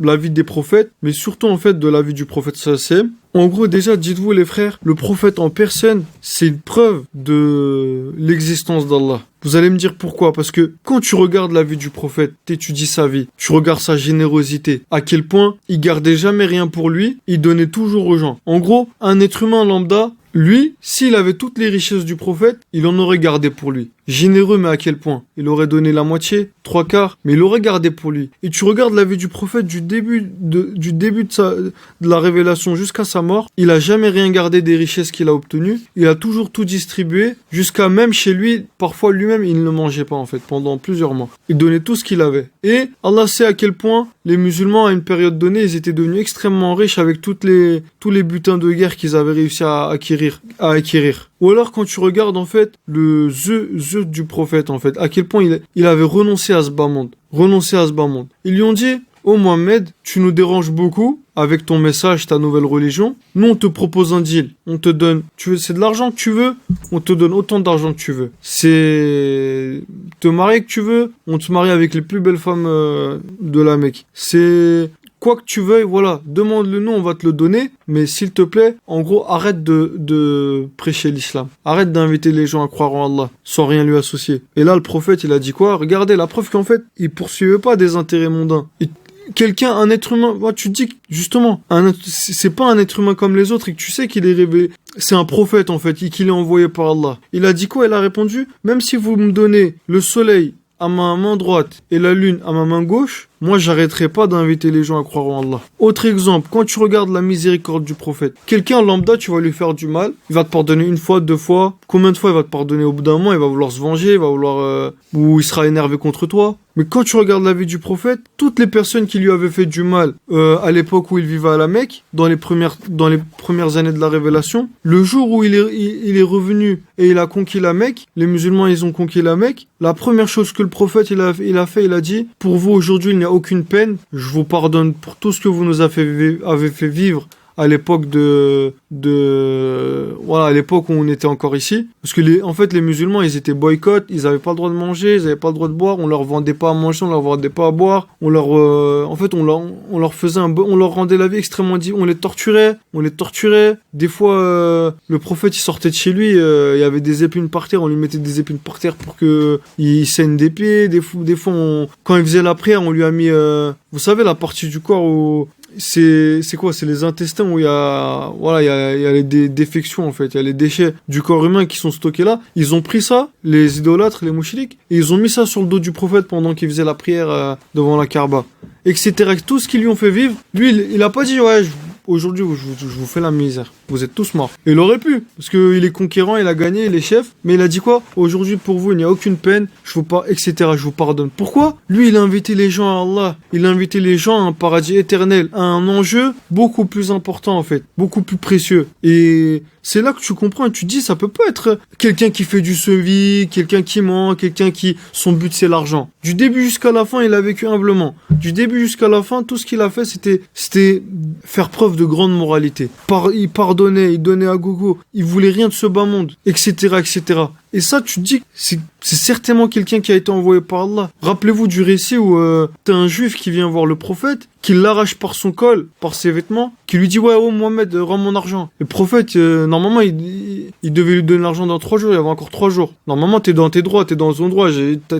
la vie des prophètes, mais surtout en fait de la vie du prophète sallallahu alayhi wa sallam. En gros, déjà, dites-vous les frères, le prophète en personne, c'est une preuve de l'existence d'Allah. Vous allez me dire pourquoi? Parce que quand tu regardes la vie du prophète, t'étudies sa vie, tu regardes sa générosité, à quel point il gardait jamais rien pour lui, il donnait toujours aux gens. En gros, un être humain lambda, lui, s'il avait toutes les richesses du prophète, il en aurait gardé pour lui. Généreux, mais à quel point? Il aurait donné la moitié, 3/4, mais il aurait gardé pour lui. Et tu regardes la vie du prophète du début de la révélation jusqu'à sa mort, il a jamais rien gardé des richesses qu'il a obtenues, il a toujours tout distribué, jusqu'à même chez lui, parfois lui-même, il ne mangeait pas en fait, pendant plusieurs mois. Il donnait tout ce qu'il avait. Et Allah sait à quel point les musulmans, à une période donnée, ils étaient devenus extrêmement riches avec tous les butins de guerre qu'ils avaient réussi à acquérir. Ou alors quand tu regardes en fait le zeu du prophète en fait, à quel point il avait renoncé à ce bas monde. Ils lui ont dit: oh Mohammed, tu nous déranges beaucoup avec ton message, ta nouvelle religion. Nous on te propose un deal. On te donne, c'est de l'argent que tu veux, on te donne autant d'argent que tu veux. C'est te marier que tu veux, on te marie avec les plus belles femmes de la Mecque. C'est quoi que tu veuilles, voilà, demande-le nous, on va te le donner, mais s'il te plaît, en gros, arrête de prêcher l'islam. Arrête d'inviter les gens à croire en Allah, sans rien lui associer. Et là, le prophète, il a dit quoi? Regardez, la preuve qu'en fait, il poursuivait pas des intérêts mondains. Un être humain, tu te dis que, justement, c'est pas un être humain comme les autres et que tu sais qu'il est révélé. C'est un prophète, en fait, qu'il est envoyé par Allah. Il a dit quoi? Il a répondu: même si vous me donnez le soleil à ma main droite et la lune à ma main gauche, moi j'arrêterai pas d'inviter les gens à croire en Allah. Autre exemple, quand tu regardes la miséricorde du prophète, quelqu'un lambda, tu vas lui faire du mal, il va te pardonner une fois, 2 fois, combien de fois il va te pardonner? Au bout d'un moment, il va vouloir se venger, ou il sera énervé contre toi. Mais quand tu regardes la vie du prophète, toutes les personnes qui lui avaient fait du mal à l'époque où il vivait à la Mecque, dans les premières années de la révélation, le jour où il est revenu et il a conquis la Mecque, les musulmans ils ont conquis la Mecque, la première chose que le prophète il a dit: pour vous aujourd'hui il n'y a aucune peine, je vous pardonne pour tout ce que vous nous avez fait vivre à l'époque à l'époque où on était encore ici. Parce que en fait, les musulmans, ils étaient boycott, ils avaient pas le droit de manger, ils avaient pas le droit de boire, on leur vendait pas à manger, on leur vendait pas à boire, on leur rendait la vie extrêmement difficile, on les torturait. Des fois, le prophète, il sortait de chez lui, il y avait des épines par terre, on lui mettait des épines par terre pour que il saigne des pieds. Des fois, quand il faisait la prière, on lui a mis, vous savez, la partie du corps où c'est quoi? C'est les intestins où il y a les défections en fait, il y a les déchets du corps humain qui sont stockés là. Ils ont pris ça, les idolâtres, les mouchriks, et ils ont mis ça sur le dos du prophète pendant qu'il faisait la prière devant la Kaaba, etc. Tout ce qu'ils lui ont fait vivre, lui il a pas dit: ouais, aujourd'hui je vous fais la misère, vous êtes tous morts. Et il aurait pu, parce qu'il est conquérant, il a gagné, il est chef, mais il a dit quoi? Aujourd'hui pour vous il n'y a aucune peine, etc. Je vous pardonne. Pourquoi? Lui il a invité les gens à Allah, il a invité les gens à un paradis éternel, à un enjeu beaucoup plus important en fait, beaucoup plus précieux. Et c'est là que tu comprends et tu te dis: ça peut pas être quelqu'un qui fait du sevi, quelqu'un qui ment, quelqu'un qui son but c'est l'argent. Du début jusqu'à la fin il a vécu humblement. Du début jusqu'à la fin tout ce qu'il a fait c'était faire preuve de grande moralité. Il pardonnait, il donnait à gogo, il voulait rien de ce bas monde, etc. Et ça, tu te dis, c'est certainement quelqu'un qui a été envoyé par Allah. Rappelez-vous du récit où t'as un juif qui vient voir le prophète, qui l'arrache par son col, par ses vêtements, qui lui dit: ouais, oh Mohamed, rends mon argent. Le prophète, normalement, il devait lui donner l'argent dans 3 jours, il y avait encore 3 jours. Normalement, t'es dans tes droits, t'es dans ton droit,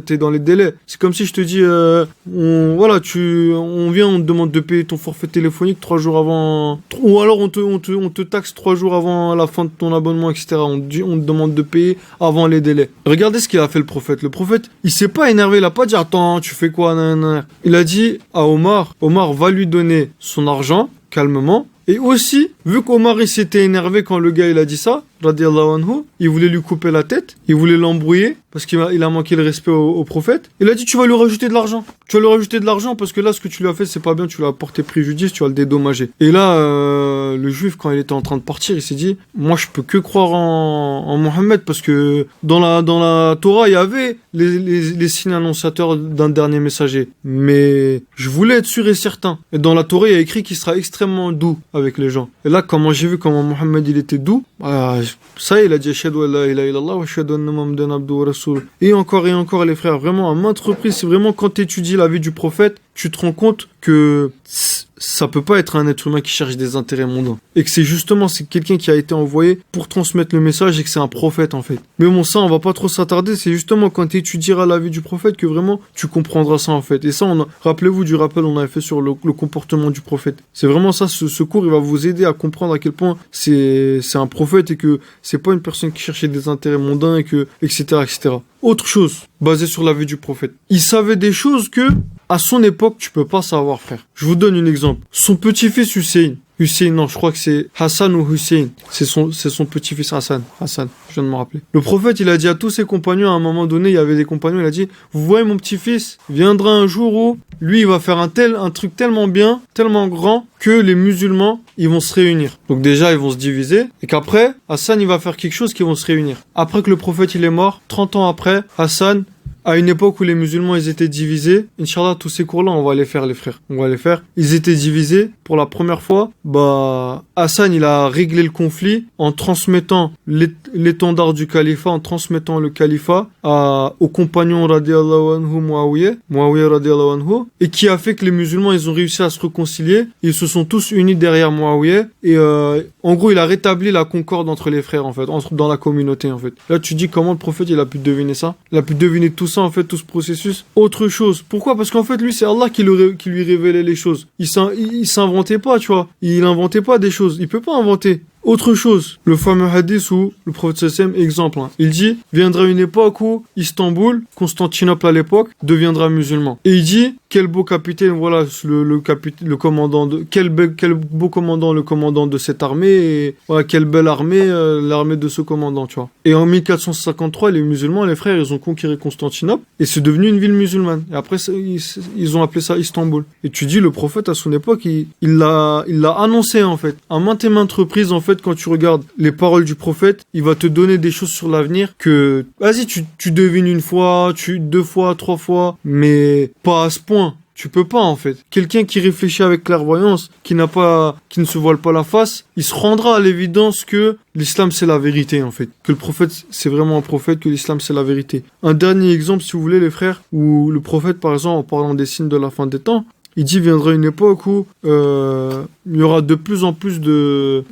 t'es dans les délais. C'est comme si je te dis, on vient, on te demande de payer ton forfait téléphonique 3 jours avant, ou alors on te taxe 3 jours avant la fin de ton abonnement, etc. On te demande de payer avant les délais. Regardez ce qu'il a fait le prophète. Le prophète, il s'est pas énervé, il a pas dit: attends, tu fais quoi, nanana. Il a dit à Omar va lui donner son argent calmement. Et aussi, vu qu'Omar il s'était énervé quand le gars il a dit ça, radiyallahu anhu, il voulait lui couper la tête, il voulait l'embrouiller parce qu'il a manqué le respect au prophète. Il a dit: tu vas lui rajouter de l'argent. Tu vas lui rajouter de l'argent parce que là ce que tu lui as fait c'est pas bien, tu lui as porté préjudice, tu vas le dédommager. Et là le juif quand il était en train de partir, il s'est dit: moi je peux que croire en Mohammed parce que dans la Torah il y avait les signes annonciateurs d'un dernier messager. Mais je voulais être sûr et certain. Et dans la Torah il y a écrit qu'il sera extrêmement doux avec les gens. Et là comment j'ai vu comment Mohammed il était doux, ça il a dit: ashhadu an la ilaha illallah wa ashhadu anna muhammadan abduhu wa rasuluh. Et encore les frères, vraiment à maintes reprises, c'est vraiment quand tu étudies la vie du prophète, tu te rends compte que ça peut pas être un être humain qui cherche des intérêts mondains. Et que c'est quelqu'un qui a été envoyé pour transmettre le message et que c'est un prophète, en fait. Mais bon, ça, on va pas trop s'attarder. C'est justement quand tu étudieras la vie du prophète que vraiment tu comprendras ça, en fait. Et ça, rappelez-vous du rappel on avait fait sur le comportement du prophète. C'est vraiment ça, ce cours, il va vous aider à comprendre à quel point c'est un prophète et que c'est pas une personne qui cherchait des intérêts mondains et que, etc., etc. Autre chose, basée sur la vie du prophète. Il savait des choses que, à son époque, tu peux pas savoir, frère. Je vous donne un exemple. Son petit-fils Hussein, non, je crois que c'est Hassan ou Hussein. C'est son petit-fils Hassan, je viens de me rappeler. Le prophète, il a dit à tous ses compagnons, à un moment donné, il y avait des compagnons, il a dit, vous voyez mon petit-fils, viendra un jour où, lui, il va faire un truc tellement bien, tellement grand, que les musulmans, ils vont se réunir. Donc déjà, ils vont se diviser, et qu'après, Hassan, il va faire quelque chose qui vont se réunir. Après que le prophète, il est mort, 30 ans après, Hassan, à une époque où les musulmans ils étaient divisés, Inch'Allah, tous ces cours-là, on va les faire, les frères. On va les faire. Ils étaient divisés pour la première fois. Hassan, il a réglé le conflit en transmettant l'étendard du califat, en transmettant le califat au compagnon radiallahu anhu Muawiyah radiallahu anhu, et qui a fait que les musulmans, ils ont réussi à se réconcilier. Ils se sont tous unis derrière Muawiyah, et en gros, il a rétabli la concorde entre les frères, en fait, dans la communauté, en fait. Là, tu dis comment le prophète, il a pu deviner ça? Il a pu deviner tout ça, en fait, tout ce processus. Autre chose. Pourquoi? Parce qu'en fait, lui, c'est Allah qui lui révélait les choses. Il s'inventait pas, tu vois. Il inventait pas des choses. Il peut pas inventer. Autre chose, le fameux hadith où le prophète sallam, exemple, il dit, viendra une époque où Istanbul, Constantinople à l'époque, deviendra musulman. Et il dit, quel beau capitaine, voilà, le commandant quel beau commandant, le commandant de cette armée, et voilà, quelle belle armée, l'armée de ce commandant, tu vois. Et en 1453, les musulmans, les frères, ils ont conquis Constantinople, et c'est devenu une ville musulmane. Et après, ils ont appelé ça Istanbul. Et tu dis, le prophète, à son époque, il l'a annoncé, en fait. À maintes et maintes reprises, en fait, quand tu regardes les paroles du prophète, il va te donner des choses sur l'avenir que, vas-y, tu devines une fois, 2 fois, 3 fois, mais pas à ce point. Tu peux pas, en fait. Quelqu'un qui réfléchit avec clairvoyance, qui ne se voile pas la face, il se rendra à l'évidence que l'islam c'est la vérité, en fait. Que le prophète c'est vraiment un prophète, que l'islam c'est la vérité. Un dernier exemple, si vous voulez, les frères, où le prophète, par exemple, en parlant des signes de la fin des temps, il dit viendra une époque où il y aura de plus en plus de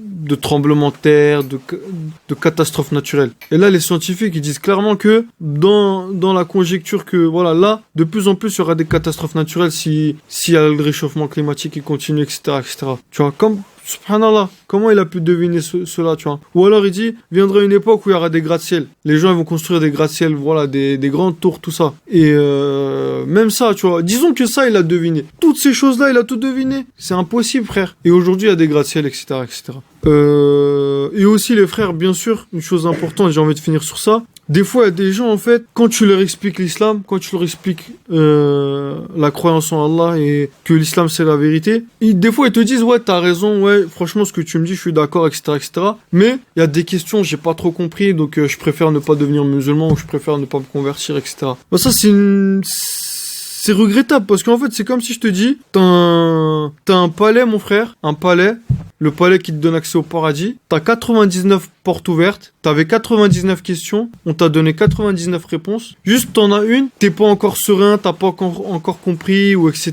tremblements de terre, de catastrophes naturelles. Et là, les scientifiques ils disent clairement que dans la conjecture que voilà là, de plus en plus il y aura des catastrophes naturelles si y a le réchauffement climatique qui continue, etc., etc. Tu vois, comme subhanallah, comment il a pu deviner cela, tu vois. Ou alors il dit, viendra une époque où il y aura des gratte-ciel. Les gens ils vont construire des gratte-ciel, voilà, des grandes tours, tout ça. Et même ça, tu vois, disons que ça, il a deviné. Toutes ces choses-là, il a tout deviné. C'est impossible, frère. Et aujourd'hui, il y a des gratte-ciel, etc., etc. Et aussi, les frères, bien sûr, une chose importante, j'ai envie de finir sur ça. Des fois, il y a des gens, en fait, quand tu leur expliques l'islam, quand tu leur expliques la croyance en Allah et que l'islam c'est la vérité, des fois ils te disent ouais t'as raison, ouais franchement ce que tu me dis je suis d'accord, etc., etc. Mais il y a des questions j'ai pas trop compris, donc je préfère ne pas devenir musulman ou je préfère ne pas me convertir, etc. Bah ça c'est regrettable parce qu'en fait c'est comme si je te dis t'as un palais mon frère, un palais. Le palais qui te donne accès au paradis. T'as 99 portes ouvertes. T'avais 99 questions. On t'a donné 99 réponses. Juste t'en as une. T'es pas encore serein. T'as pas encore compris ou etc.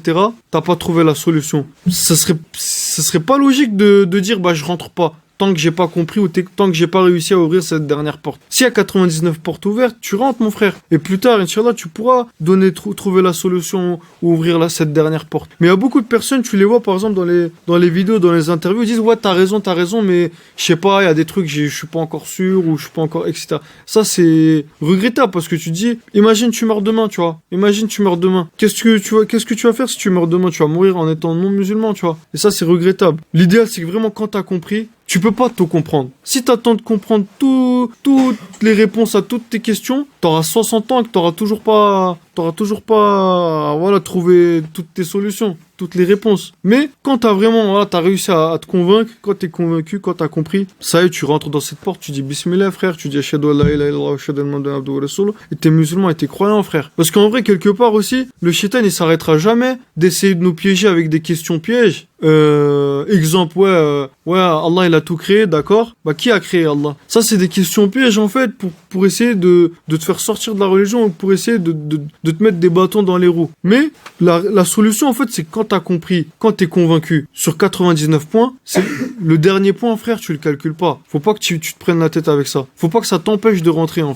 T'as pas trouvé la solution. Ça serait pas logique de dire bah je rentre pas. Tant que j'ai pas compris ou tant que j'ai pas réussi à ouvrir cette dernière porte. S'il y a 99 portes ouvertes, tu rentres mon frère. Et plus tard, Inch'Allah, tu pourras trouver la solution ou ouvrir cette dernière porte. Mais il y a beaucoup de personnes, tu les vois par exemple dans les vidéos, dans les interviews, ils disent ouais t'as raison, mais je sais pas, il y a des trucs, je suis pas encore sûr ou je suis pas encore, etc. Ça c'est regrettable parce que tu dis, imagine tu meurs demain, tu vois. Imagine tu meurs demain. Qu'est-ce que tu vas faire si tu meurs demain? Tu vas mourir en étant non musulman, tu vois. Et ça c'est regrettable. L'idéal c'est que vraiment quand t'as compris, tu peux pas tout comprendre. Si t'attends de comprendre toutes les réponses à toutes tes questions, t'auras 60 ans et que t'auras toujours pas, voilà, trouvé toutes tes solutions, toutes les réponses. Mais quand t'as vraiment, voilà, t'as réussi à te convaincre, quand t'es convaincu, quand t'as compris, ça y est, tu rentres dans cette porte, tu dis Bismillah, frère, tu dis Ashhadu an la ilaha illallah wa ashhadu anna Muhammadan abduhu wa rasuluh, et t'es musulman et t'es croyant, frère. Parce qu'en vrai, quelque part aussi, le shaitan, il s'arrêtera jamais d'essayer de nous piéger avec des questions pièges. Exemple, ouais, Allah il a tout créé, d'accord. Bah qui a créé Allah? Ça c'est des questions pièges en fait pour essayer de te faire sortir de la religion, pour essayer de te mettre des bâtons dans les roues. Mais la solution en fait c'est quand t'as compris, quand t'es convaincu sur 99 points, c'est le dernier point frère, tu le calcules pas. Faut pas que tu te prennes la tête avec ça. Faut pas que ça t'empêche de rentrer en fait.